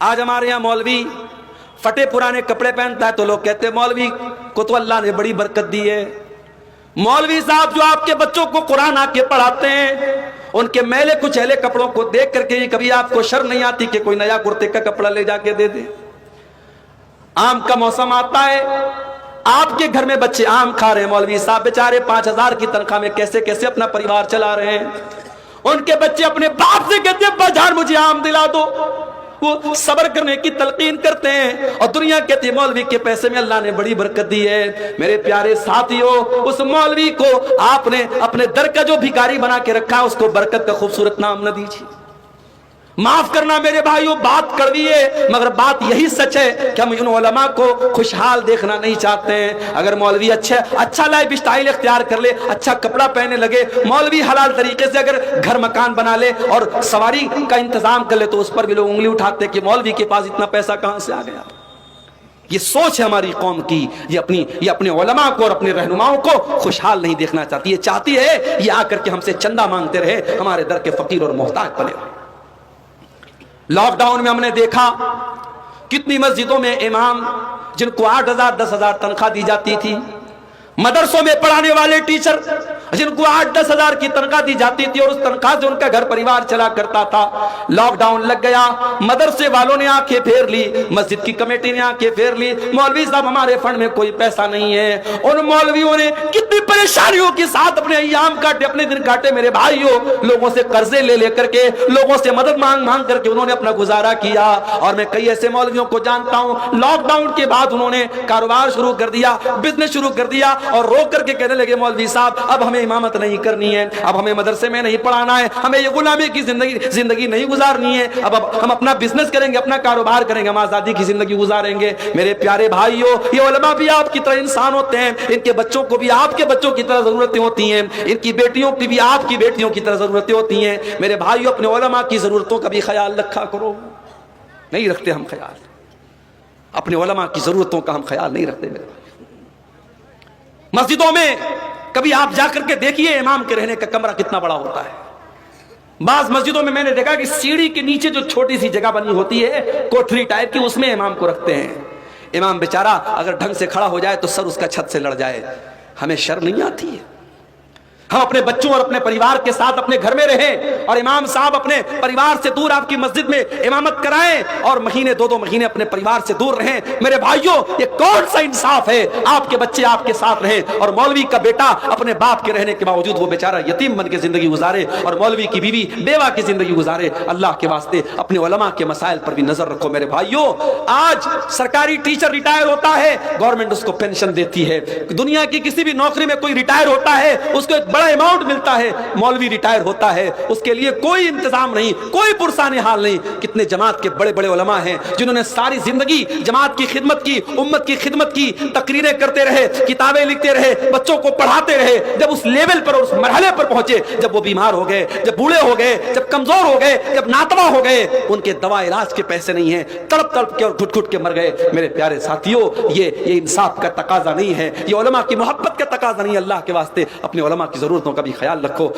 آج ہمارے یہاں مولوی پھٹے پرانے کپڑے پہنتا ہے تو لوگ کہتے ہیں مولوی کو تو اللہ نے بڑی برکت دی ہے. مولوی صاحب جو آپ کے بچوں کو قرآن آ کے پڑھاتے ہیں، ان کے میلے کچیلے کپڑوں کو دیکھ کر کے کبھی آپ کو شرم نہیں آتی کہ کوئی نیا کرتے کا کپڑا لے جا کے دے دے؟ آم کا موسم آتا ہے، آپ کے گھر میں بچے آم کھا رہے ہیں، مولوی صاحب بیچارے 5,000 کی تنخواہ میں کیسے کیسے اپنا پریوار چلا رہے ہیں. ان کے بچے اپنے باپ سے کہتے ہیں ابا جان مجھے آم دلا دو، وہ صبر کرنے کی تلقین کرتے ہیں، اور دنیا کہتی ہے مولوی کے پیسے میں اللہ نے بڑی برکت دی ہے. میرے پیارے ساتھیوں، اس مولوی کو آپ نے اپنے در کا جو بھکاری بنا کے رکھا اس کو برکت کا خوبصورت نام نہ دیجیے. معاف کرنا میرے بھائیوں، بات کڑوی ہے مگر بات یہی سچ ہے کہ ہم ان علماء کو خوشحال دیکھنا نہیں چاہتے ہیں. اگر مولوی اچھا لائف سٹائل اختیار کر لے، اچھا کپڑا پہنے لگے، مولوی حلال طریقے سے اگر گھر مکان بنا لے اور سواری کا انتظام کر لے تو اس پر بھی لوگ انگلی اٹھاتے ہیں کہ مولوی کے پاس اتنا پیسہ کہاں سے آ گیا. یہ سوچ ہے ہماری قوم کی، یہ اپنے علماء کو اور اپنے رہنماؤں کو خوشحال نہیں دیکھنا چاہتی. یہ چاہتی ہے یہ آ کر کے ہم سے چندہ مانگتے رہے، ہمارے در کے فقیر اور محتاج بنے رہے. لاک ڈاؤن میں ہم نے دیکھا کتنی مسجدوں میں امام جن کو 8,000 10,000 تنخواہ دی جاتی تھی، مدرسوں میں پڑھانے والے ٹیچر جن کو 8-10 ہزار کی تنخواہ دی جاتی تھی اور اس تنخواہ سے ان کا گھر پریوار چلا کرتا تھا. لاک ڈاؤن لگ گیا، مدرسے والوں نے آنکھیں پھیر لی، مسجد کی کمیٹی نے آنکھیں پھیر لی، مولوی صاحب ہمارے فنڈ میں کوئی پیسہ نہیں ہے. ان مولویوں نے کتنی پریشانیوں کے ساتھ اپنے ایام کاٹے، اپنے دن کاٹے. میرے بھائیوں، لوگوں سے قرضے لے کر کے، لوگوں سے مدد مانگ کر کے انہوں نے اپنا گزارا کیا. اور میں کئی ایسے مولویوں کو جانتا ہوں لاک ڈاؤن کے بعد انہوں نے کاروبار شروع کر دیا، بزنس شروع کر دیا، اور رو کر کے کہنے لگے مولوی صاحب اب ہمیں امامت نہیں کرنی ہے، اب ہمیں مدرسے میں نہیں پڑھانا ہے، ہمیں یہ غلامی کی زندگی نہیں گزارنی ہے، اب ہم اپنا بزنس کریں گے، اپنا کاروبار کریں گے، ہم آزادی کی زندگی گزاریں گے. میرے پیارے بھائیوں، یہ علماء بھی آپ کی طرح انسان ہوتے ہیں، ان کے بچوں کو بھی آپ کے بچوں کی طرح ضرورتیں ہوتی ہیں، ان کی بیٹیوں کی بھی آپ کی بیٹیوں کی طرح ضرورتیں ہوتی ہیں. میرے بھائیوں، اپنے علماء کی ضرورتوں کا بھی خیال رکھا کرو. نہیں رکھتے ہم خیال، اپنے علماء کی ضرورتوں کا ہم خیال نہیں رکھتے. میرے مسجدوں میں کبھی آپ جا کر کے دیکھیے امام کے رہنے کا کمرہ کتنا بڑا ہوتا ہے. بعض مسجدوں میں نے دیکھا کہ سیڑھی کے نیچے جو چھوٹی سی جگہ بنی ہوتی ہے کوٹھری ٹائپ کی، اس میں امام کو رکھتے ہیں. امام بیچارہ اگر ڈھنگ سے کھڑا ہو جائے تو سر اس کا چھت سے لڑ جائے. ہمیں شرم نہیں آتی ہے؟ ہم اپنے بچوں اور اپنے پریوار کے ساتھ اپنے گھر میں رہیں اور امام صاحب اپنے پریوار سے دور آپ کی مسجد میں امامت کرائیں اور مہینے 2 مہینے اپنے پریوار سے دور رہیں. میرے بھائیوں، یہ کون سا انصاف ہے؟ آپ کے بچے آپ کے ساتھ رہیں اور مولوی کا بیٹا اپنے باپ کے رہنے کے باوجود وہ بیچارہ یتیم بن کے زندگی گزارے اور مولوی کی بیوی بیوہ کی زندگی گزارے. اللہ کے واسطے اپنے علماء کے مسائل پر بھی نظر رکھو. میرے بھائیوں، آج سرکاری ٹیچر ریٹائر ہوتا ہے، گورنمنٹ اس کو پینشن دیتی ہے. دنیا کی کسی بھی نوکری میں کوئی ریٹائر ہوتا ہے، اس کو ایک بڑا اماؤنٹ ملتا ہے. مولوی ریٹائر ہوتا ہے، اس کے لیے کوئی انتظام نہیں، کوئی پرسان حال نہیں. کتنے جماعت کے بڑے بڑے علماء ہیں جنہوں نے ساری زندگی جماعت کی خدمت کی، امت کی خدمت کی، تقریریں کرتے رہے، کتابیں لکھتے رہے، بچوں کو پڑھاتے رہے. جب اس لیول پر اور اس مرحلے پر پہنچے، جب وہ بیمار ہو گئے، جب بوڑھے ہو گئے، جب کمزور ہو گئے، جب ناتواں ہو گئے، ان کے دوا علاج کے پیسے نہیں ہیں، تڑپ تڑپ کے اور گھٹ گھٹ کے مر گئے. میرے پیارے ساتھیوں، یہ انصاف کا تقاضا نہیں ہے، یہ علماء کی محبت کا تقاضا نہیں ہے. اللہ کے واسطے اپنے علماء کی ضرورتوں کا بھی خیال رکھو.